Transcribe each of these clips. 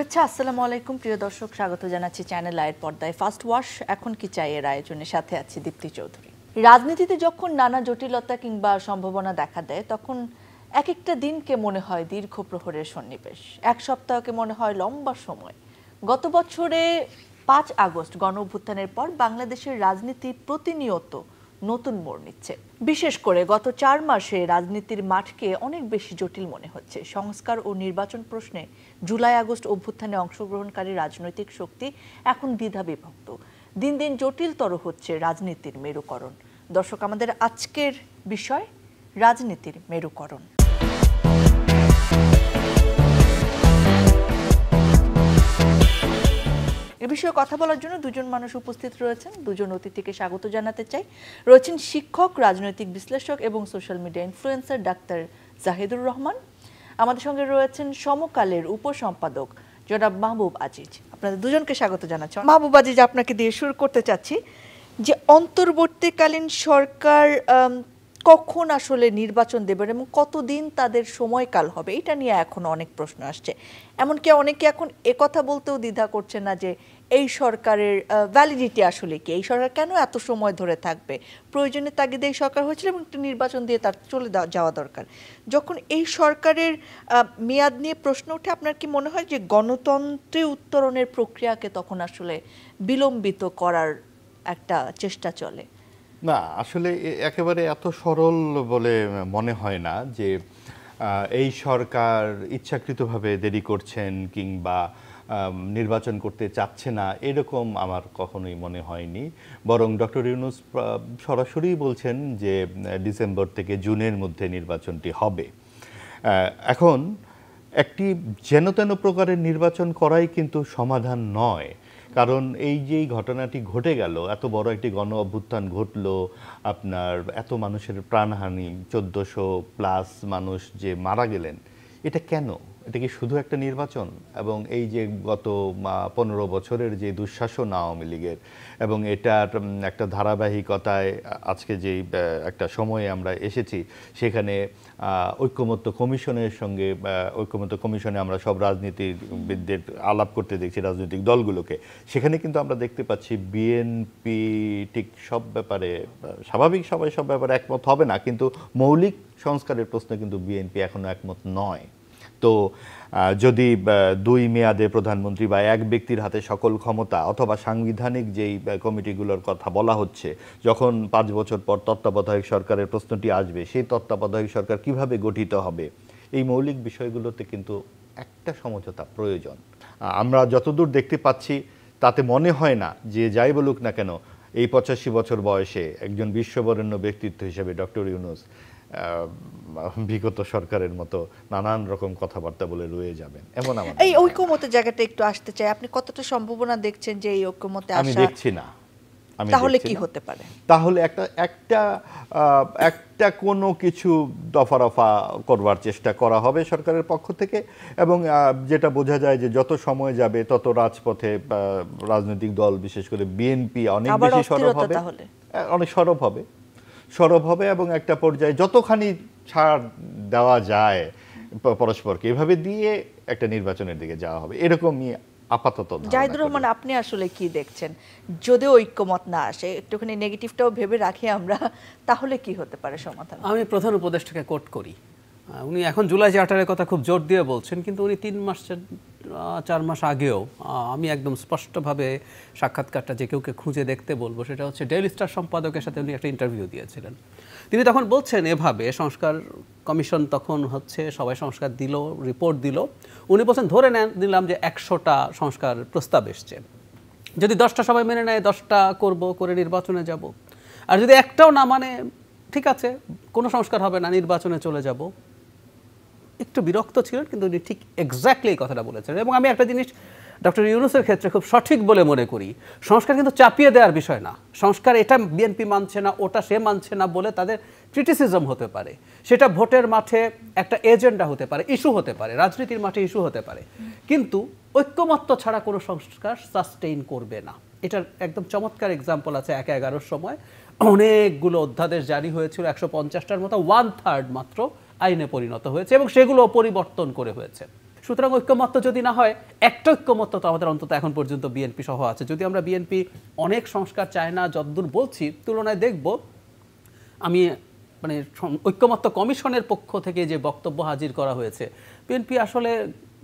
শুভেচ্ছা, আসসালামু আলাইকুম প্রিয় দর্শক, স্বাগত জানাচ্ছি চ্যানেল আয়ের পর্দায় ফার্স্ট ওয়াশ এখন কি চাই এর আয়োজনের সাথে আছি দীপ্তি চৌধুরী। রাজনীতিতে যখন নানা জটিলতা কিংবা সম্ভাবনা দেখা দেয় তখন এক একটা দিনকে মনে হয় দীর্ঘ প্রহরের সন্নিবেশ, এক সপ্তাহকে মনে হয় লম্বা সময়। গত বছরে 5 আগস্ট গণ অভ্যুত্থানের পর বাংলাদেশের রাজনীতি প্রতিনিয়ত নতুন মোড় নিচ্ছে। বিশেষ করে গত 4 মাসে রাজনীতির মাঠকে অনেক বেশি জটিল মনে হচ্ছে। সংস্কার ও নির্বাচন প্রশ্নে জুলাই আগস্ট অভ্যুত্থানে অংশগ্রহণকারী রাজনৈতিক শক্তি এখন দ্বিধা বিভক্ত। দিন দিন জটিলতর হচ্ছে রাজনীতির মেরুকরণ। দর্শক, আমাদের আজকের বিষয় রাজনীতির মেরুকরণ। এ বিষয়ে কথা বলার জন্য দুজন মানুষ উপস্থিত রয়েছেন। দুজন অতিথিকে স্বাগত জানাতে চাই। রয়েছেন শিক্ষক, রাজনৈতিক বিশ্লেষক এবং social media influencer doctor Jahidur Rahman. আমাদের সঙ্গে রয়েছেন সমকালের উপসম্পাদক জনাব মাহবুব আজিজ। আপনাদের দুজনকে স্বাগত জানাচ্ছি। মাহবুব আজিজ, আপনাকে দিয়ে শুরু করতে চাচ্ছি যে অন্তর্বর্তীকালীন সরকার কখন আসলে নির্বাচন দেবেন এবং কতদিন তাদের সময়কাল হবে, এটা নিয়ে এখন অনেক প্রশ্ন আসছে। এমনকি অনেকে এখন একথা বলতেও দ্বিধা করছে না যে এই সরকারের ভ্যালিডিটি আসলে কি, এই সরকার কেন এত সময় ধরে থাকবে, প্রয়োজনে তাগিদে এই সরকার হয়েছিল এবং একটা নির্বাচন দিয়ে তার চলে যাওয়া দরকার। যখন এই সরকারের মেয়াদ নিয়ে প্রশ্ন ওঠে, আপনার কি মনে হয় যে গণতন্ত্রে উত্তরণের প্রক্রিয়াকে তখন আসলে বিলম্বিত করার একটা চেষ্টা চলে? না, আসলে একেবারে এত সরল বলে মনে হয় না যে এই সরকার ইচ্ছাকৃতভাবে দেরি করছেন কিংবা নির্বাচন করতে চাচ্ছে না, এরকম আমার কখনোই মনে হয়নি। বরং ডক্টর ইউনূস সরাসরি বলছেন যে ডিসেম্বর থেকে জুনের মধ্যে নির্বাচনটি হবে। এখন একটি যেন প্রকারের নির্বাচন করাই কিন্তু সমাধান নয়। কারণ এই যে ঘটনাটি ঘটে গেল, এত বড় একটি গণ অভ্যুত্থান ঘটলো, আপনার এত মানুষের প্রাণহানি, 1400+ মানুষ যে মারা গেলেন, এটা কেন? এটা কি শুধু একটা নির্বাচন? এবং এই যে গত 15 বছরের যে দুঃশাসন আওয়ামী লীগের, এবং এটার একটা ধারাবাহিকতায় আজকে যেই একটা সময়ে আমরা এসেছি, সেখানে ঐক্যমত্য কমিশনের সঙ্গে ঐক্যমত্য কমিশনে আমরা সব রাজনীতিবিদদের আলাপ করতে দেখছি, রাজনৈতিক দলগুলোকে। সেখানে কিন্তু আমরা দেখতে পাচ্ছি বিএনপি ঠিক সব ব্যাপারে, স্বাভাবিক সবাই সব ব্যাপারে একমত হবে না, কিন্তু মৌলিক সংস্কারের প্রশ্নে কিন্তু বিএনপি এখনো একমত নয়। তো যদি 2 মেয়াদে প্রধানমন্ত্রী বা এক ব্যক্তির হাতে সকল ক্ষমতা, অথবা সাংবিধানিক যেই কমিটিগুলোর কথা বলা হচ্ছে, যখন 5 বছর পর তত্ত্বাবধায়ক সরকারের প্রশ্নটি আসবে, সেই তত্ত্বাবধায়ক সরকার কিভাবে গঠিত হবে, এই মৌলিক বিষয়গুলোতে কিন্তু একটা সমঝোতা প্রয়োজন। আমরা যতদূর দেখতে পাচ্ছি তাতে মনে হয় না যে যাই বলুক না কেন, এই 85 বছর বয়সে একজন বিশ্ববরেণ্য ব্যক্তিত্ব হিসেবে ডক্টর ইউনূস বিগত সরকারের মতো নানান রকম কথাবার্তা বলে রয়ে যাবেন এমন আমার। এই ঐক্যমতের জায়গাটা একটু আসতে চাই। আপনি কতটা সম্ভাবনা দেখছেন যে এই ঐক্যমতে আসা? আমি দেখছি না। তাহলে কি হতে পারে? তাহলে একটা কোনো কিছু দফা করবার চেষ্টা করা হবে সরকারের পক্ষ থেকে, এবং যেটা বোঝা যায় যে যত সময় যাবে তত রাজপথে রাজনৈতিক দল, বিশেষ করে বিএনপি অনেক বেশি সরব হবে এবং একটা পর্যায়ে যতখানি ছাড় দেওয়া যায় পরস্পরকে, এভাবে দিয়ে একটা নির্বাচনের দিকে যাওয়া হবে, এরকমই আপাতত। জাহিদুর রহমান, আপনি আসলে কি দেখছেন? যদিও ঐক্যমত না আসে, একটুখানি নেগেটিভটাও ভেবে রাখি আমরা, তাহলে কি হতে পারে সমাধান? আমি প্রধান উপদেষ্টাকে কোট করি। উনি এখন জুলাই চার্টারের কথা খুব জোর দিয়ে বলছেন, কিন্তু উনি 4 মাস আগেও, আমি একদম স্পষ্টভাবে সাক্ষাৎকারটা যে কেউকে খুঁজে দেখতে বলবো, সেটা হচ্ছে ডেইলি স্টার সম্পাদকের সাথে উনি একটা ইন্টারভিউ দিয়েছিলেন। তিনি তখন বলছেন এভাবে, সংস্কার কমিশন তখন হচ্ছে সবাই সংস্কার দিল, রিপোর্ট দিল, উনি বলছেন ধরে নিলাম যে 100টা সংস্কার প্রস্তাব এসছে, যদি 10টা সবাই মেনে নেয় 10টা করে নির্বাচনে যাব, আর যদি একটাও না মানে ঠিক আছে, কোনো সংস্কার হবে না, নির্বাচনে চলে যাব। একটু বিরক্ত ছিলেন, কিন্তু উনি ঠিক এক্স্যাক্টলি এই কথাটা বলেছেন। এবং আমি একটা জিনিস ডক্টর ইউনূসের ক্ষেত্রে খুব সঠিক বলে মনে করি, সংস্কার কিন্তু চাপিয়ে দেওয়ার বিষয় না। সংস্কার এটা বিএনপি মানছে না, ওটা সে মানছে না বলে তাদের ক্রিটিসিজম হতে পারে, সেটা ভোটের মাঠে একটা এজেন্ডা হতে পারে, ইস্যু হতে পারে, রাজনীতির মাঠে ইস্যু হতে পারে, কিন্তু ঐক্যমত্য ছাড়া কোনো সংস্কার সাস্টেইন করবে না। এটার একদম চমৎকার এক্সাম্পল আছে 1/11 সময় অনেকগুলো অধ্যাদেশ জারি হয়েছিল, 150টার মতো, 1/3 মাত্র আইনে পরিণত হয়েছে এবং সেগুলো পরিবর্তন করে হয়েছে। সুতরাং ঐক্যমত্য যদি না হয়, একটা ঐক্যমত্য তো আমাদের অন্তত এখন পর্যন্ত বিএনপি সহ আছে। যদি আমরা বিএনপি অনেক সংস্কার চায় না যতদূর বলছি, তুলনায় দেখব আমি মানে ঐক্যমত্য কমিশনের পক্ষ থেকে যে বক্তব্য হাজির করা হয়েছে, বিএনপি আসলে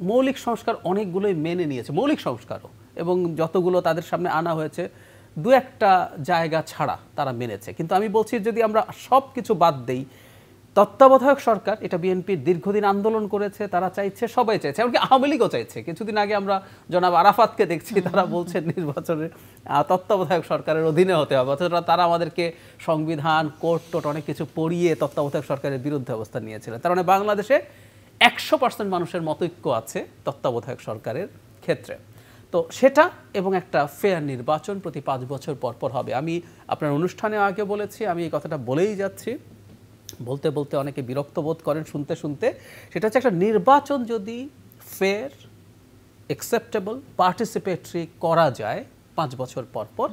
মৌলিক সংস্কার অনেকগুলোই মেনে নিয়েছে, মৌলিক সংস্কারও, এবং যতগুলো তাদের সামনে আনা হয়েছে দু একটা জায়গা ছাড়া তারা মেনেছে। কিন্তু আমি বলছি যদি আমরা সব কিছু বাদ দেই, তত্ত্বাবধায়ক সরকার, এটা বিএনপির দীর্ঘদিন আন্দোলন করেছে, তারা চাইছে, সবাই চাইছে, এমনকি আওয়ামী লীগও চাইছে। কিছুদিন আগে আমরা জনাব আরাফাতকে দেখছি, তারা বলছেন নির্বাচনে তত্ত্বাবধায়ক সরকারের অধীনে হতে হবে, অথচ তারা আমাদেরকে সংবিধান, কোর্ট টোট অনেক কিছু পড়িয়ে তত্ত্বাবধায়ক সরকারের বিরুদ্ধে অবস্থান নিয়েছিলেন। তার মানে বাংলাদেশে 100% মানুষের মতৈক্য আছে তত্ত্বাবধায়ক সরকারের ক্ষেত্রে। তো সেটা এবং একটা ফেয়ার নির্বাচন প্রতি 5 বছর পর পর হবে। আমি আপনার অনুষ্ঠানে আগে বলেছি, আমি এই কথাটা বলেই যাচ্ছি, বলতে বলতে অনেকে বিরক্ত বোধ করেন শুনতে শুনতে। সেটা হচ্ছে একটা নির্বাচন যদি ফেয়ার, অ্যাকসেপ্টেবল, পার্টিসিপেটরি করা যায় 5 বছর পর পর,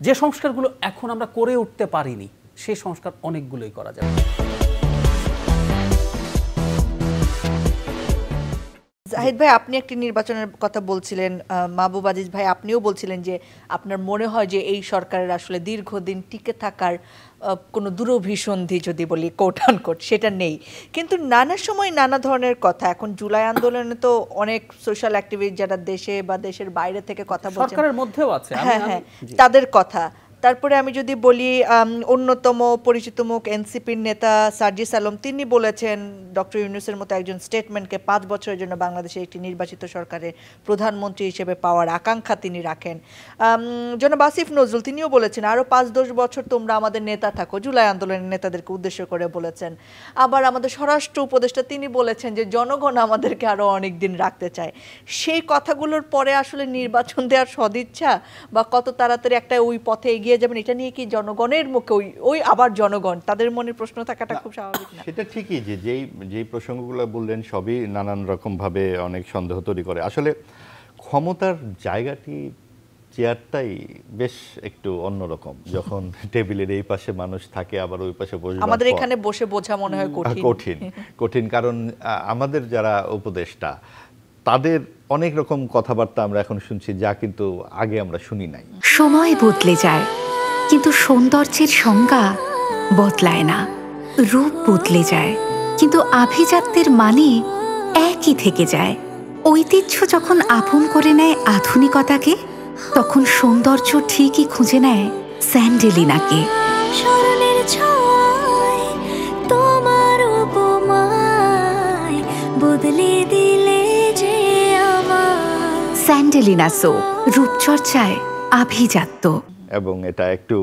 যে সংস্কারগুলো এখন আমরা করে উঠতে পারিনি সেই সংস্কার অনেকগুলোই করা যাবে। জাহিদ ভাই, আপনি একটি নির্বাচনের কথা বলছিলেন, মাহবুব আজিজ ভাই আপনিও বলছিলেন যে আপনার মনে হয় যে এই সরকারের আসলে দীর্ঘদিন টিকে থাকার কোনো দূরভিসন্ধি যদি বলি কোট আনকোট সেটা নেই, কিন্তু নানা সময় নানা ধরনের কথা। এখন জুলাই আন্দোলনে তো অনেক সোশ্যাল অ্যাক্টিভিস্ট যারা দেশে বা দেশের বাইরে থেকে কথা বলছেন, সরকারের মধ্যেও আছে, হ্যাঁ, তাদের কথা। তারপরে আমি যদি বলি অন্যতম পরিচিত মুখ এনসিপির নেতা সার্জিস আলম, তিনি বলেছেন ডক্টর ইউনূসের মতো একজন স্টেটমেন্টকে 5 বছরের জন্য বাংলাদেশে একটি নির্বাচিত সরকারের প্রধানমন্ত্রী হিসেবে পাওয়ার আকাঙ্ক্ষা তিনি রাখেন। জনাব আসিফ নজরুল তিনিও বলেছেন আরও 5-10 বছর তোমরা আমাদের নেতা থাকো, জুলাই আন্দোলনের নেতাদেরকে উদ্দেশ্য করে বলেছেন। আবার আমাদের স্বরাষ্ট্র উপদেষ্টা তিনি বলেছেন যে জনগণ আমাদেরকে আরও অনেক দিন রাখতে চায়। সেই কথাগুলোর পরে আসলে নির্বাচন দেওয়ার সদিচ্ছা বা কত তাড়াতাড়ি একটা ওই পথে এগিয়ে যাবেন, এটা নিয়ে কি জনগণের মুখে ওই আবার জনগণ তাদের মনে প্রশ্ন থাকাটা খুব স্বাভাবিক না? সেটা ঠিকই যে যেই প্রসঙ্গগুলো বললেন সবই নানান রকম ভাবে অনেক সন্দেহ তৈরি করে। আসলে ক্ষমতার জায়গাটি, চেয়ারটাই বেশ একটু অন্যরকম, যখন টেবিলের এই পাশে মানুষ থাকে আবার ওই পাশে বসে, আমাদের এখানে বসে বোঝা মনে হয় কঠিন। কারণ আমাদের যারা উপদেষ্টা তাদের অনেক রকম কথাবার্তা আমরা এখন শুনছি যা কিন্তু আগে আমরা শুনি নাই। সময় বদলে যায় কিন্তু সৌন্দর্যের সংজ্ঞা বদলায় না, রূপ বদলে যায় কিন্তু আভিজাত্যের মানে একই থেকে যায়। ঐতিহ্য যখন আপন করে নেয় আধুনিকতাকে, তখন সৌন্দর্য ঠিকই খুঁজে নেয় স্যান্ডেলিনাকে। স্মরণের ছোঁয়ায় তোমার উপমায় বদলে দিলে যে আমার। স্যান্ডেলিনা সো, রূপচর্চায় আভিজাত্য। এবং এটা একটু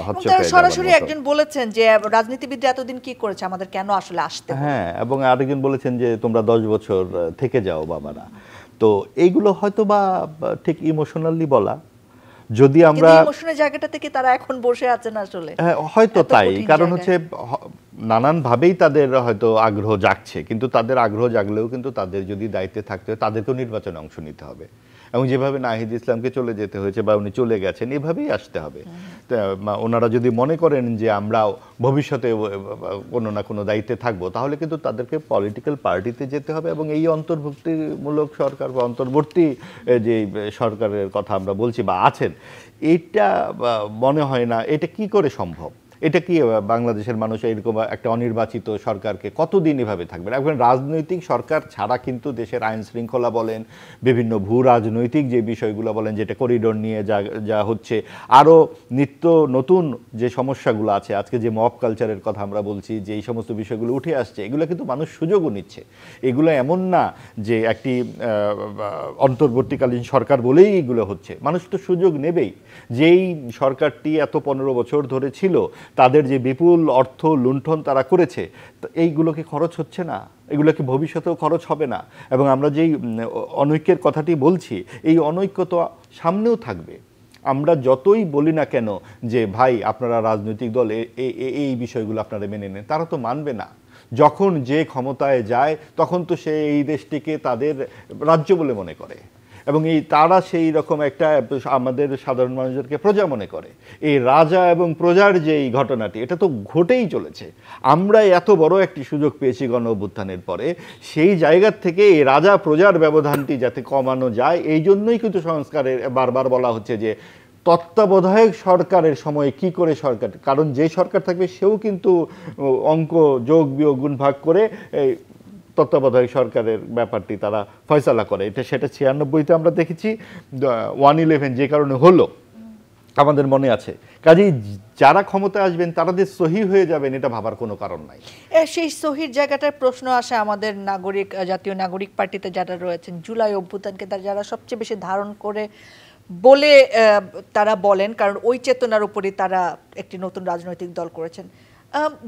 হচ্ছে সরাসরি একজন বলেছেন যে রাজনীতিবিদরা এতদিন কি করেছে, আমাদের কেন আসলে আসতে। হ্যাঁ, এবং আরেকজন বলেছেন যে তোমরা 10 বছর থেকে যাও বাবারা। তো এইগুলো হয়তো বা ঠিক ইমোশনালি বলা, যদি আমরা ইমোশনের জায়গাটা থেকে তারা এখন বসে আছেন আসলে হয়তো তাই, কারণ হচ্ছে নানান ভাবেই তাদের হয়তো আগ্রহ জাগছে, কিন্তু তাদের আগ্রহ জাগলেও কিন্তু তাদের যদি দায়িত্বে থাকতে হয় তাদেরকেও নির্বাচনে অংশ নিতে হবে, এবং যেভাবে নাহিদ ইসলামকে চলে যেতে হয়েছে বা উনি চলে গেছেন এভাবেই আসতে হবে। ওনারা যদি মনে করেন যে আমরাও ভবিষ্যতে কোনো না কোনো দায়িত্বে থাকবো, তাহলে কিন্তু তাদেরকে পলিটিক্যাল পার্টিতে যেতে হবে, এবং এই অন্তর্ভুক্তিমূলক সরকার বা অন্তর্বর্তী যে সরকারের কথা আমরা বলছি বা আছেন, এটা মনে হয় না এটা কি করে সম্ভব। এটা কি বাংলাদেশের মানুষ এরকম একটা অনির্বাচিত সরকারকে কতদিন এভাবে থাকবে? এখন রাজনৈতিক সরকার ছাড়া কিন্তু দেশের আইন শৃঙ্খলা বলেন, বিভিন্ন ভূ রাজনৈতিক যে বিষয়গুলো বলেন, যেটা করিডোর নিয়ে যা হচ্ছে, আরও নিত্য নতুন যে সমস্যাগুলো আছে, আজকে যে মব কালচারের কথা আমরা বলছি, যে এই সমস্ত বিষয়গুলো উঠে আসছে, এগুলো কিন্তু মানুষ সুযোগও নিচ্ছে। এগুলো এমন না যে একটি অন্তর্বর্তীকালীন সরকার বলেই এগুলো হচ্ছে, মানুষ তো সুযোগ নেবেই। যেই সরকারটি এত 15 বছর ধরে ছিল, তাদের যে বিপুল অর্থ লুণ্ঠন তারা করেছে, এইগুলো কি খরচ হচ্ছে না? এগুলো কি ভবিষ্যতেও খরচ হবে না? এবং আমরা যেই অনৈক্যের কথাটি বলছি, এই অনৈক্য তো সামনেও থাকবে। আমরা যতই বলি না কেন যে ভাই আপনারা রাজনৈতিক দল এই বিষয়গুলো আপনারা মেনে নেন, তারা তো মানবে না। যখন যে ক্ষমতায় যায় তখন তো সে এই দেশটিকে তাদের রাজ্য বলে মনে করে, এবং তারা সেই রকম একটা আমাদের সাধারণ মানুষদেরকে প্রজা মনে করে। এই রাজা এবং প্রজার যে এই ঘটনাটি, এটা তো ঘটেই চলেছে। আমরা এত বড় একটি সুযোগ পেয়েছি গণ অভ্যুত্থানের পরে, সেই জায়গার থেকে এই রাজা প্রজার ব্যবধানটি যাতে কমানো যায়, এই জন্যই কিন্তু সংস্কারের বারবার বলা হচ্ছে যে তত্ত্বাবধায়ক সরকারের সময় কি করে সরকার, কারণ যে সরকার থাকবে সেও কিন্তু অঙ্ক যোগ বিয়োগ গুণ ভাগ করে এই তত্ত্বাবধায়ক সরকারের ব্যাপারটি তারা ফয়সালা করে। সেটা 96-তে আমরা দেখেছি, 1/11 যে কারণে হলো আমাদের মনে আছে। কাজেই যারা ক্ষমতায় আসবেন তারা যে সহি হয়ে যাবেন এটা ভাবার কোনো কারণ নাই। সেই সহির জায়গাটার প্রশ্ন আসে আমাদের জাতীয় নাগরিক পার্টিতে যারা রয়েছেন, জুলাই অভ্যুত্থানকে যারা সবচেয়ে বেশি ধারণ করে বলে তারা বলেন, কারণ ওই চেতনার উপরই তারা একটি নতুন রাজনৈতিক দল করেছেন।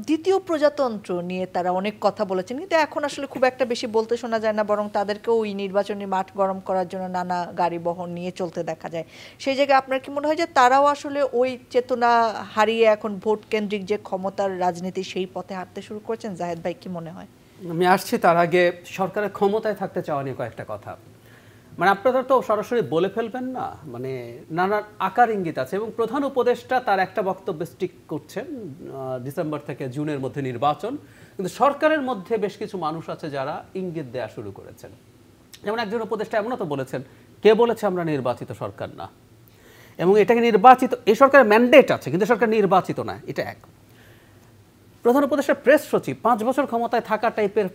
দ্বিতীয় প্রজাতন্ত্র নিয়ে তারা অনেক কথা বলেছেন, কিন্তু এখন আসলে খুব একটা বেশি বলতে শোনা যায় না, বরং তাদেরকেও ওই নির্বাচনী মাঠ গরম করার জন্য নানা গাড়ি বহন নিয়ে চলতে দেখা যায়। সেই জায়গায় আপনার কি মনে হয় যে তারাও আসলে ওই চেতনা হারিয়ে এখন ভোট কেন্দ্রিক যে ক্ষমতার রাজনীতি সেই পথে হাঁটতে শুরু করেছেন? জাহেদ ভাই কি মনে হয়? আমি আসছি, তার আগে সরকারের ক্ষমতায় থাকতে চাওয়া নিয়ে কয়েকটা কথা। মানে আপনারা তো সরাসরি বলে ফেলবেন না, মানে নানা আকার ইঙ্গিত আছে, এবং প্রধান উপদেষ্টা তার একটা বক্তব্য স্টিক করছেন, ডিসেম্বর থেকে জুনের মধ্যে নির্বাচন, কিন্তু সরকারের মধ্যে বেশ কিছু মানুষ আছে যারা ইঙ্গিত দেওয়া শুরু করেছেন। যেমন একজন উপদেষ্টা এমনও তো বলেছেন, কে বলেছে আমরা নির্বাচিত সরকার না, এবং এটাকে নির্বাচিত, এই সরকারের ম্যান্ডেট আছে কিন্তু সরকার নির্বাচিত না, এটা এক। প্রধান উপদেষ্টা প্রেস সচিব 5 বছর ক্ষমতায় থাকা টাইপের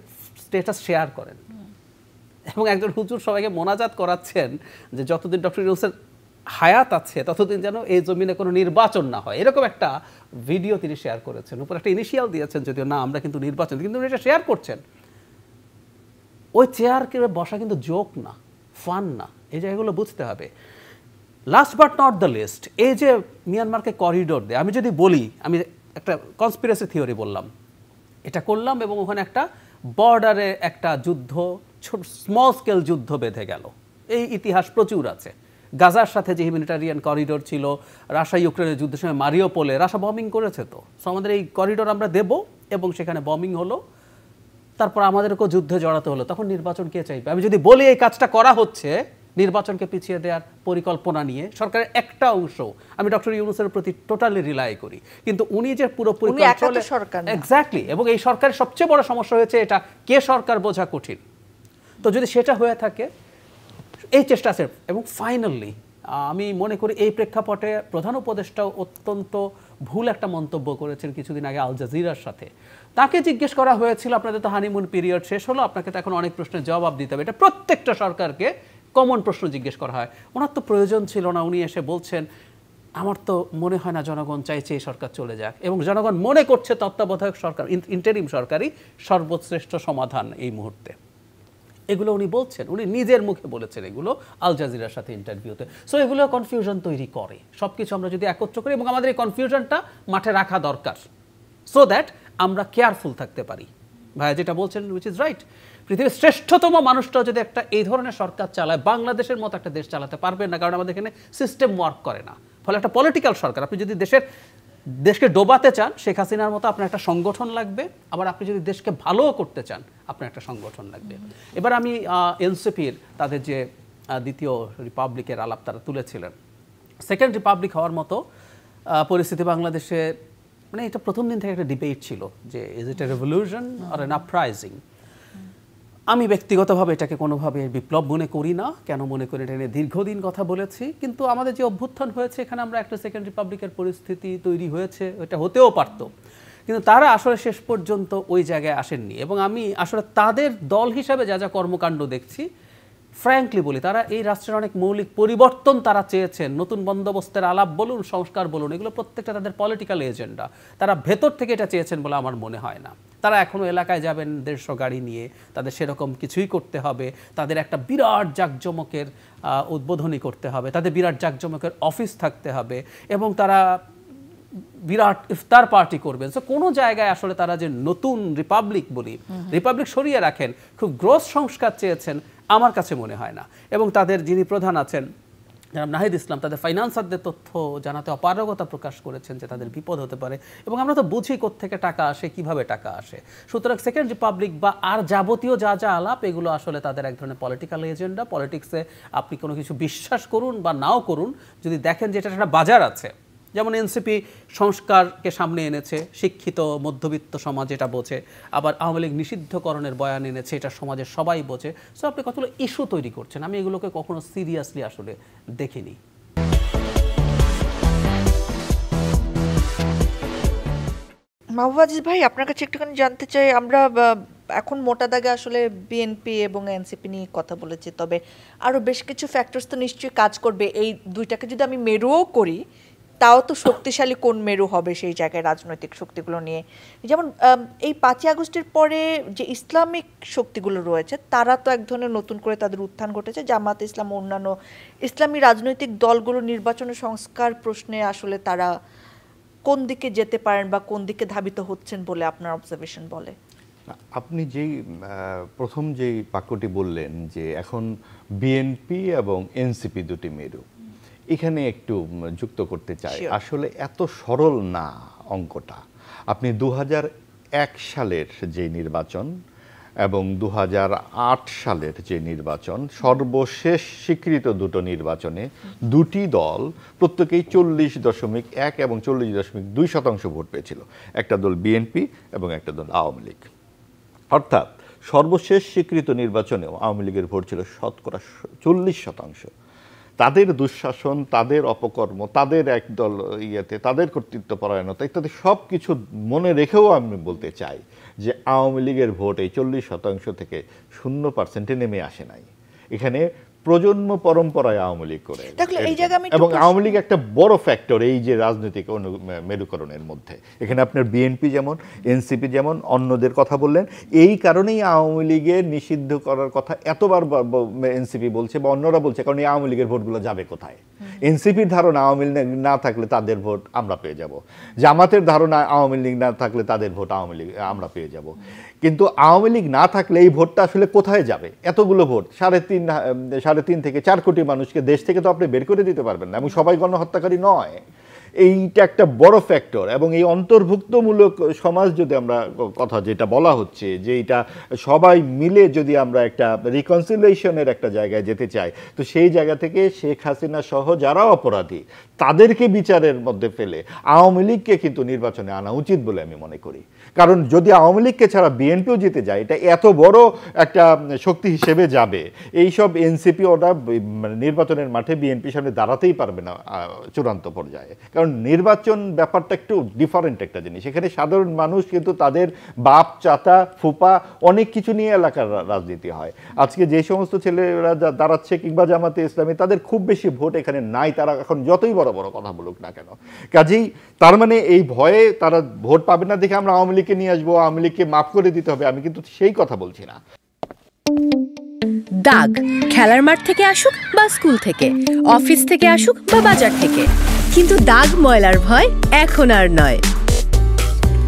স্ট্যাটাস শেয়ার করেন, এবং একজন হুজুর সবাইকে মোনাজাত করাচ্ছেন যে যতদিন ডক্টর ইউনূসের হায়াত আছে ততদিন যেন এই জমিনে কোনো নির্বাচন না হয়, এরকম একটা ভিডিও তিনি শেয়ার করেছেন। উপর একটা ইনিশিয়াল দিয়েছেন, যদিও না আমরা কিন্তু নির্বাচন, কিন্তু উনি এটা শেয়ার করছেন। ওই চেয়ার কেড়ে বসা কিন্তু জোক না, ফান না, এই জায়গাগুলো বুঝতে হবে। Last but not the least, এই যে মিয়ানমারকে করিডোর দেয়, আমি যদি বলি, আমি একটা কনস্পিরেসি থিওরি বললাম, এটা করলাম, এবং ওখানে একটা বর্ডারে একটা যুদ্ধ, স্মল স্কেল যুদ্ধ বেঁধে গেল, এই ইতিহাস প্রচুর আছে। গাজার সাথে যে হিউম্যানিটেরিয়ান করিডোর ছিল, রাশিয়া ইউক্রেনের যুদ্ধের সময় মারিওপোলে রাশিয়া বমিং করেছে, তো আমাদের এই করিডোর আমরা দেব, এবং সেখানে বমিং হলো, তারপর আমাদেরকেও যুদ্ধে জড়াতে হলো, তখন নির্বাচন কে চাইবে? আমি যদি বলি এই কাজটা করা হচ্ছে নির্বাচনকে পিছিয়ে দেওয়ার পরিকল্পনা নিয়ে, সরকারের একটা অংশ, আমি ডক্টর ইউনূসের প্রতি টোটালি রিলাই করি, কিন্তু উনি যে পুরোপুরি এক্স্যাক্টলি, এবং এই সরকারের সবচেয়ে বড় সমস্যা হয়েছে এটা কে সরকার বোঝা কঠিন। তো যদি সেটা হয়ে থাকে, এই চেষ্টা আছে। এবং ফাইনালি আমি মনে করি এই প্রেক্ষাপটে প্রধান উপদেষ্টাও অত্যন্ত ভুল একটা মন্তব্য করেছেন কিছুদিন আগে আল জাজিরার সাথে। তাকে জিজ্ঞেস করা হয়েছিল, আপনাদের তো হানিমুন পিরিয়ড শেষ হলো, আপনাকে তো এখন অনেক প্রশ্নের জবাব দিতে হবে, এটা প্রত্যেকটা সরকারকে কমন প্রশ্ন জিজ্ঞেস করা হয়, ওনার তো প্রয়োজন ছিল না। উনি এসে বলছেন, আমার তো মনে হয় না জনগণ চাইছে এই সরকার চলে যাক, এবং জনগণ মনে করছে তত্ত্বাবধায়ক সরকার, ইন্টারিম সরকারই সর্বশ্রেষ্ঠ সমাধান এই মুহূর্তে। এগুলো উনি বলছেন, উনি নিজের মুখে বলেছেন এগুলো আল জাজিরার সাথে ইন্টারভিউতে। সো এগুলো কনফিউশন তৈরি করে। সব কিছু আমরা যদি একত্র করি, এবং আমাদের এই কনফিউশনটা মাঠে রাখা দরকার, সো দ্যাট আমরা কেয়ারফুল থাকতে পারি। ভাইয়া যেটা বলছেন উইচ ইজ রাইট, পৃথিবীর শ্রেষ্ঠতম মানুষটাও যদি একটা এই ধরনের সরকার চালায়, বাংলাদেশের মতো একটা দেশ চালাতে পারবেন না, কারণ আমাদের এখানে সিস্টেম ওয়ার্ক করে না। ফলে একটা পলিটিক্যাল সরকার, আপনি যদি দেশকে ডোবাতে চান, শেখ হাসিনার মতো আপনার একটা সংগঠন লাগবে, আবার আপনি যদি দেশকে ভালোও করতে চান আপনার একটা সংগঠন লাগবে। এবার আমি এনসিপির তাদের যে দ্বিতীয় রিপাবলিকের আলাপ তারা তুলেছিলেন, সেকেন্ড রিপাবলিক হওয়ার মতো পরিস্থিতি বাংলাদেশে, মানে এটা প্রথম দিন থেকে একটা ডিবেট ছিল যে is it A revolution or N uprising. আমি ব্যক্তিগতভাবে এটাকে কোনোভাবে বিপ্লব মনে করি না। কেন মনে করি? এটা নিয়ে দীর্ঘদিন কথা বলেছি, কিন্তু আমাদের যে অভ্যুত্থান হয়েছে এখানে আমরা একটা সেকেন্ড রিপাবলিকের পরিস্থিতি তৈরি হয়েছে, এটা হতেও পারতো, কিন্তু তারা আসলে শেষ পর্যন্ত ওই জায়গায় আসেননি। এবং আমি আসলে তাদের দল হিসাবে যা যা কর্মকাণ্ড দেখছি, ফ্র্যাঙ্কলি বলি, তারা এই রাষ্ট্রের অনেক মৌলিক পরিবর্তন তারা চেয়েছেন, নতুন বন্দোবস্তের আলাপ বলুন, সংস্কার বলুন, এগুলো প্রত্যেকটা তাদের পলিটিক্যাল এজেন্ডা, তারা ভেতর থেকে এটা চেয়েছেন বলে আমার মনে হয় না। তারা এখনও এলাকায় যাবেন 150 গাড়ি নিয়ে, তাদের সেরকম কিছুই করতে হবে, তাদের একটা বিরাট জাঁকজমকের উদ্বোধনী করতে হবে, তাদের বিরাট জাঁকজমকের অফিস থাকতে হবে, এবং তারা বিরাট ইফতার পার্টি করবেন। সো কোনো জায়গায় আসলে তারা যে নতুন রিপাবলিক বলি, রিপাবলিক সরিয়ে রাখেন, খুব গ্রোস সংস্কার চেয়েছেন আমার কাছে মনে হয় না। এবং তাদের যিনি প্রধান আছেন জনাব নাহিদ ইসলাম তাদের ফাইন্যান্সারদের তথ্য জানাতে অপারগতা প্রকাশ করেছেন যে তাদের বিপদ হতে পারে, এবং আমরা তো বুঝি কোত্থেকে টাকা আসে, কিভাবে টাকা আসে। সুতরাং সেকেন্ড রিপাবলিক বা আর যাবতীয় যা যা আলাপ, এগুলো আসলে তাদের এক ধরনের পলিটিক্যাল এজেন্ডা। পলিটিক্সে আপনি কোনো কিছু বিশ্বাস করুন বা নাও করুন, যদি দেখেন যে এটা একটা বাজার আছে, যেমন এনসিপি সংস্কারকে সামনে এনেছে, শিক্ষিত মধ্যবিত্ত সমাজ এটা বোঝে, আবার আওয়ামী লীগ নিষিদ্ধকরণের বয়ান এনেছে, এটা সমাজের সবাই বোঝে। সো আপনি কতগুলো ইস্যু তৈরি করছেন, আমি এগুলোকে কখনো সিরিয়াসলি আসলে দেখিনি। মাহবুব আজিজ ভাই, আপনার কাছে একটুখানি জানতে চাই, আমরা এখন মোটা দাগে আসলে বিএনপি এবং এনসিপি নিয়ে কথা বলেছি, তবে আরও বেশ কিছু ফ্যাক্টরস তো নিশ্চয়ই কাজ করবে। এই দুইটাকে যদি আমি মেরুও করি, তাও তো শক্তিশালী কোন মেরু হবে সেই জায়গায় রাজনৈতিক শক্তিগুলো নিয়ে। যেমন এই 5ই আগস্টের পরে যে ইসলামিক শক্তিগুলো রয়েছে, তারা তো এক ধরনের নতুন করে তাদের উত্থান ঘটেছে। জামাত ইসলাম ও অন্যান্য ইসলামী রাজনৈতিক দলগুলো নির্বাচনের সংস্কার প্রশ্নে আসলে তারা কোন দিকে যেতে পারেন বা কোন দিকে ধাবিত হচ্ছেন বলে আপনার অবজারভেশন বলে? আপনি যেই প্রথম যেই বাক্যটি বললেন যে এখন বিএনপি এবং এনসিপি দুটি মেরু, এখানে একটু যুক্ত করতে চাই। আসলে এত সরল না অঙ্কটা। আপনি 2001 সালের যে নির্বাচন এবং 2008 সালের যে নির্বাচন, সর্বশেষ স্বীকৃত দুটো নির্বাচনে দুটি দল প্রত্যেকেই 40.1 এবং 40.2% ভোট পেয়েছিল। একটা দল বিএনপি এবং একটা দল আওয়ামী লীগ। অর্থাৎ সর্বশেষ স্বীকৃত নির্বাচনেও আওয়ামী লীগের ভোট ছিল 40%। তাদের দুঃশাসন, তাদের অপকর্ম, তাদের একদল তাদের কর্তৃত্বপরায়ণতা ইত্যাদি সব কিছু মনে রেখেও আমি বলতে চাই যে আওয়ামী লীগের ভোট এই 40% থেকে 0%-এ নেমে আসে নাই। এখানে প্রজন্ম পরম্পরায় আওয়ামী লীগ করে, এবং আওয়ামী লীগ একটা বড় ফ্যাক্টর এই যে রাজনৈতিক মেরুকরণের মধ্যে। এখানে আপনার বিএনপি যেমন, এনসিপি যেমন, অন্যদের কথা বললেন, এই কারণেই আওয়ামী লীগের নিষিদ্ধ করার কথা এতবার এনসিপি বলছে বা অন্যরা বলছে, কারণ এই আওয়ামী লীগের ভোটগুলো যাবে কোথায়। এনসিপির ধারণা আওয়ামী লীগ না থাকলে তাদের ভোট আমরা পেয়ে যাব, জামাতের ধারণা আওয়ামী লীগ না থাকলে তাদের ভোট আমরা পেয়ে যাব। কিন্তু আওয়ামী লীগ না থাকলে এই ভোটটা আসলে কোথায় যাবে? এতগুলো ভোট, 3.5 থেকে 4 কোটি মানুষকে দেশ থেকে তো আপনি বের করে দিতে পারবেন না, এবং সবাই গণহত্যাকারী নয়। এইটা একটা বড় ফ্যাক্টর। এবং এই অন্তর্ভুক্তমূলক সমাজ যদি আমরা কথা যেটা বলা হচ্ছে যে এটা সবাই মিলে যদি আমরা একটা রিকনসিলিয়েশনের একটা জায়গায় যেতে চাই, তো সেই জায়গা থেকে শেখ হাসিনা সহ যারা অপরাধী তাদেরকে বিচারের মধ্যে ফেলে আওয়ামী লীগকে কিন্তু নির্বাচনে আনা উচিত বলে আমি মনে করি। কারণ যদি আওয়ামী লীগকে ছাড়া বিএনপিও জিতে যায়, এটা এত বড় একটা শক্তি হিসেবে যাবে, এইসব এনসিপি ওরা নির্বাচনের মাঠে বিএনপির সামনে দাঁড়াতেই পারবে না চূড়ান্ত পর্যায়ে। কারণ নির্বাচন ব্যাপারটা একটু ডিফারেন্ট একটা জিনিস। এখানে সাধারণ মানুষ কিন্তু তাদের বাপ, চাচা, ফুপা অনেক কিছু নিয়ে এলাকার রাজনীতি হয়। আজকে যে সমস্ত ছেলেরা দাঁড়াচ্ছে কিংবা জামাতে ইসলামী, তাদের খুব বেশি ভোট এখানে নাই, তারা এখন যতই বড় বড় কথা বলুক না কেন। কাজেই তার মানে এই ভয়ে তারা ভোট পাবে না দেখে আমরা আওয়ামী লীগকে নিয়ে আসবো, আওয়ামী লীগকে মাফ করে দিতে হবে, আমি কিন্তু সেই কথা বলছি না। দাগ খেলার মাঠ থেকে আসুক বা স্কুল থেকে, অফিস থেকে আসুক বা বাজার থেকে, কিন্তু দাগ ময়লার ভয় এখন আর নয়।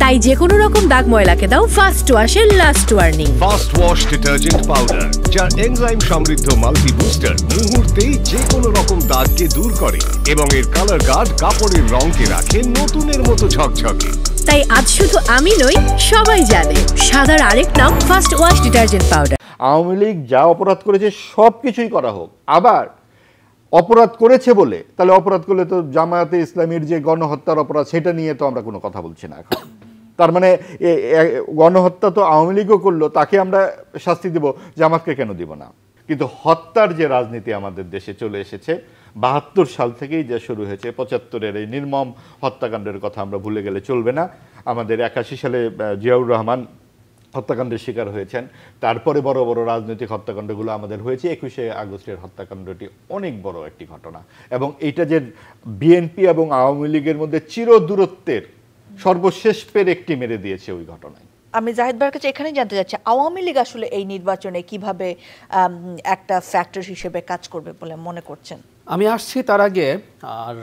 তাই যে কোনো রকম দাগ ময়লাকে দাও ফার্স্ট ওয়াশের last warning. First wash detergent powder, যার এনজাইম সমৃদ্ধ মাল্টি বুস্টার মুহূর্তেই যে কোনো রকম দাগকে দূর করে এবং এর কালার গার্ড কাপড়ের রঙকে রাখে নতুনের মতো ঝকঝকে। তাই আজ শুধু আমি নই, সবাই জানে সাদার আরেক নাম first wash detergent powder. Awami League যা অপরাধ করেছে সব কিছুই করা হোক, আবার অপরাধ করেছে বলে তাহলে অপরাধ করলে তো জামায়াতে ইসলামীর যে গণহত্যার অপরাধ সেটা নিয়ে তো আমরা কোনো কথা বলছি না এখন। তার মানে গণহত্যা তো আওয়ামী লীগও করলো, তাকে আমরা শাস্তি দেব, জামাতকে কেন দিব না? কিন্তু হত্যার যে রাজনীতি আমাদের দেশে চলে এসেছে 72 সাল থেকেই যা শুরু হয়েছে, 75-এর এই নির্মম হত্যাকাণ্ডের কথা আমরা ভুলে গেলে চলবে না। আমাদের 81 সালে জিয়াউর রহমান হত্যাকাণ্ডের শিকার হয়েছেন, তারপরে বড় বড় রাজনৈতিক হত্যাকাণ্ডগুলো আমাদের হয়েছে। 21শে আগস্টের হত্যাকাণ্ডটি অনেক বড় একটি ঘটনা, এবং এইটা যে বিএনপি এবং আওয়ামী লীগের মধ্যে চিরদূরত্বের সর্বশেষ পের একটি মেরে দিয়েছে ওই ঘটনায়। আমি জাহিদ ভাইয়ের কাছে এখানেই জানতে চাচ্ছি, আওয়ামী লীগ আসলে এই নির্বাচনে কিভাবে একটা ফ্যাক্টর হিসেবে কাজ করবে বলে মনে করছেন? আমি আসছি তার আগে,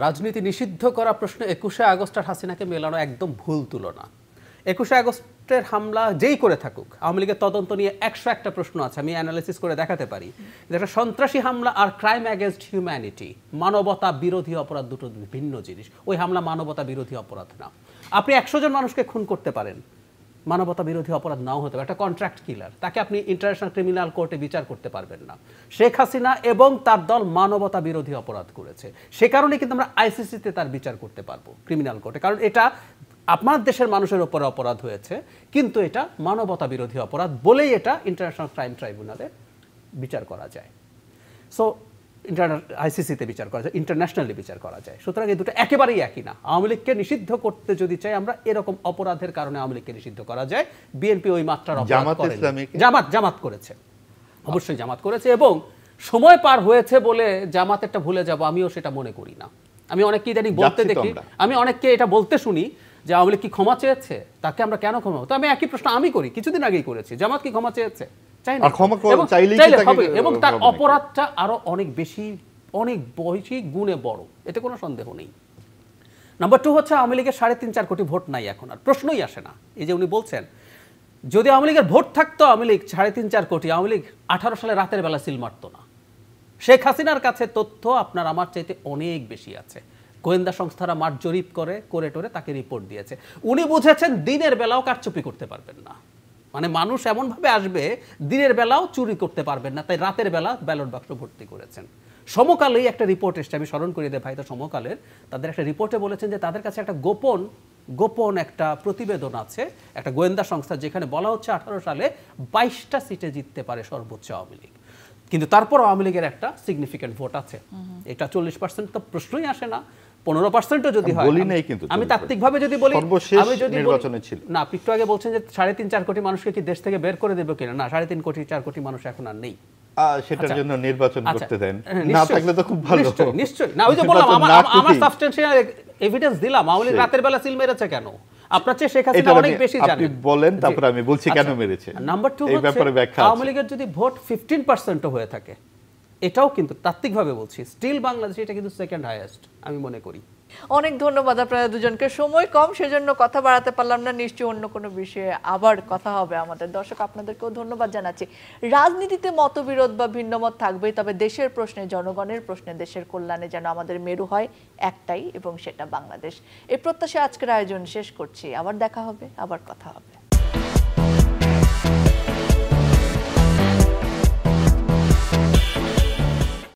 রাজনীতি নিষিদ্ধ করা প্রশ্নে 21শে আগস্ট আর হাসিনাকে মেলানো একদম ভুল তুলনা। 21শে আগস্ট রাষ্ট্রের হামলা যেই করে থাকুক, আওয়ামী লীগের তদন্ত নিয়ে 101টা প্রশ্ন আছে, আমি অ্যানালাইসিস করে দেখাতে পারি। একটা সন্ত্রাসী হামলা আর ক্রাইম অ্যাগেনস্ট হিউম্যানিটি, মানবতা বিরোধী অপরাধ দুটো ভিন্ন জিনিস। ওই হামলা মানবতা বিরোধী অপরাধ না। আপনি 100 জন মানুষকে খুন করতে পারেন, মানবতা বিরোধী অপরাধ নাও হতে পারে। একটা কন্ট্রাক্ট কিলার, তাকে আপনি ইন্টারন্যাশনাল ক্রিমিনাল কোর্টে বিচার করতে পারবেন না। শেখ হাসিনা এবং তার দল মানবতা বিরোধী অপরাধ করেছে, সে কারণে কিন্তু আমরা আইসিসিতে তার বিচার করতে পারবো, ক্রিমিনাল কোর্টে, কারণ এটা আপনার দেশের মানুষের উপরে অপরাধ হয়েছে, কিন্তু এটা মানবতা বিরোধী অপরাধ বলেই এটা ইন্টারন্যাশনাল ক্রাইম ট্রাইব্যুনালে বিচার করা যায়। সো আইসিসিতে বিচার করা যায়, ইন্টারন্যাশনালি বিচার করা যায়। সুতরাং এই দুটো একেবারেই একই না। আওয়ামী লীগকে নিষিদ্ধ করতে যদি চাই আমরা, এরকম অপরাধের কারণে আওয়ামী লীগকে নিষিদ্ধ করা যায়। বিএনপি ওই মাত্রার অপরাধ করেনি। জামাত করেছে, অবশ্যই জামাত করেছে, এবং সময় পার হয়েছে বলে জামাতেরটা ভুলে যাব আমিও সেটা মনে করি না। আমি অনেককে ইদানিং বলতে দেখি, আমি অনেককে এটা বলতে শুনি যে আওয়ামী লীগ কি ক্ষমা চেয়েছে, তাকে আমরা কেন ক্ষমা, তো আমি একই প্রশ্ন আমি করি, কিছুদিন আগেই করেছি, জামাত কি ক্ষমা চেয়েছে? এবং তার অপরাধটা আরো অনেক বেশি গুণে বড়, এতে কোনো সন্দেহ নেই। নাম্বার 2 হচ্ছে আওয়ামী লীগের 3.5-4 কোটি ভোট নাই, এখন আর প্রশ্নই আসে না। এই যে উনি বলছেন যদি আওয়ামী লীগের ভোট থাকতো, আওয়ামী লীগ 3.5-4 কোটি, আওয়ামী লীগ 18 সালে রাতের বেলা সিল মারত না। শেখ হাসিনার কাছে তথ্য আপনার আমার চাইতে অনেক বেশি আছে। গোয়েন্দা সংস্থারা মাঠ জরিপ করে টোরে তাকে রিপোর্ট দিয়েছে। উনি বুঝেছেন দিনের বেলাও কারচুপি করতে পারবেন না, মানে মানুষ এমনভাবে আসবে দিনের বেলাও চুরি করতে পারবেন না, তাই রাতের বেলা ব্যালট বাক্স ভর্তি করেছেন। সমকালেই একটা রিপোর্ট এসছে, আমি স্মরণ করিয়ে দেয় ভাই, তো সমকালের তাদের একটা রিপোর্টে বলেছেন যে তাদের কাছে একটা গোপন একটা প্রতিবেদন আছে একটা গোয়েন্দা সংস্থা, যেখানে বলা হচ্ছে 18 সালে 22টা সিটে জিততে পারে সর্বোচ্চ আওয়ামী লীগ, কিন্তু তারপর আওয়ামী লীগের একটা সিগনিফিক্যান্ট ভোট আছে। এটা 40% তো প্রশ্নই আসে না, 15%ও যদি হয়। আমি তাত্ত্বিকভাবে যদি বলি, আমি যদি নির্বাচনে ছিল না, আপনি একটু আগে বলছেন যে 3.5-4 কোটি মানুষকে কি দেশ থেকে বের করে দেবে কিনা, না 3.5-4 কোটি মানুষ এখন আর নেই, সেটার জন্য নির্বাচন করতে দেন, না থাকলে তো খুব ভালো। নিশ্চয়ই না, ওই যে বললাম আমার সাবস্টেন্সিয়াল এভিডেন্স দিলাম, আওয়ামী লীগ রাতের বেলা সিল মেরেছে কেন, আপনার চেয়ে শেখ হাসিনা অনেক বেশি জানেন, আপনি বলেন, তারপর আমি বলছি কেন মেরেছে। নাম্বার 2 এই ব্যাপারে ব্যাখ্যা, আওয়ামী লীগের যদি ভোট 15% হয়ে থাকে, এটাও কিন্তু তাত্ত্বিকভাবে বলছি স্টিল বাংলাদেশে এটা কিন্তু সেকেন্ড হাইয়েস্ট আমি মনে করি। অনেক ধন্যবাদ আপনারা দুজনকে, সময় কম সেজন্য কথা বাড়াতে পারলাম না, নিশ্চয়ই অন্য কোনো বিষয়ে আবার কথা হবে আমাদের। দর্শক আপনাদেরকেও ধন্যবাদ জানাচ্ছি। রাজনীতিতে মতবিরোধ বা ভিন্নমত থাকবেই, তবে দেশের প্রশ্নে, জনগণের প্রশ্নে, দেশের কল্যাণে যেন আমাদের মেরু হয় একটাই, এবং সেটা বাংলাদেশ। এই প্রত্যাশা আজকের আয়োজন শেষ করছি। আবার দেখা হবে, আবার কথা হবে।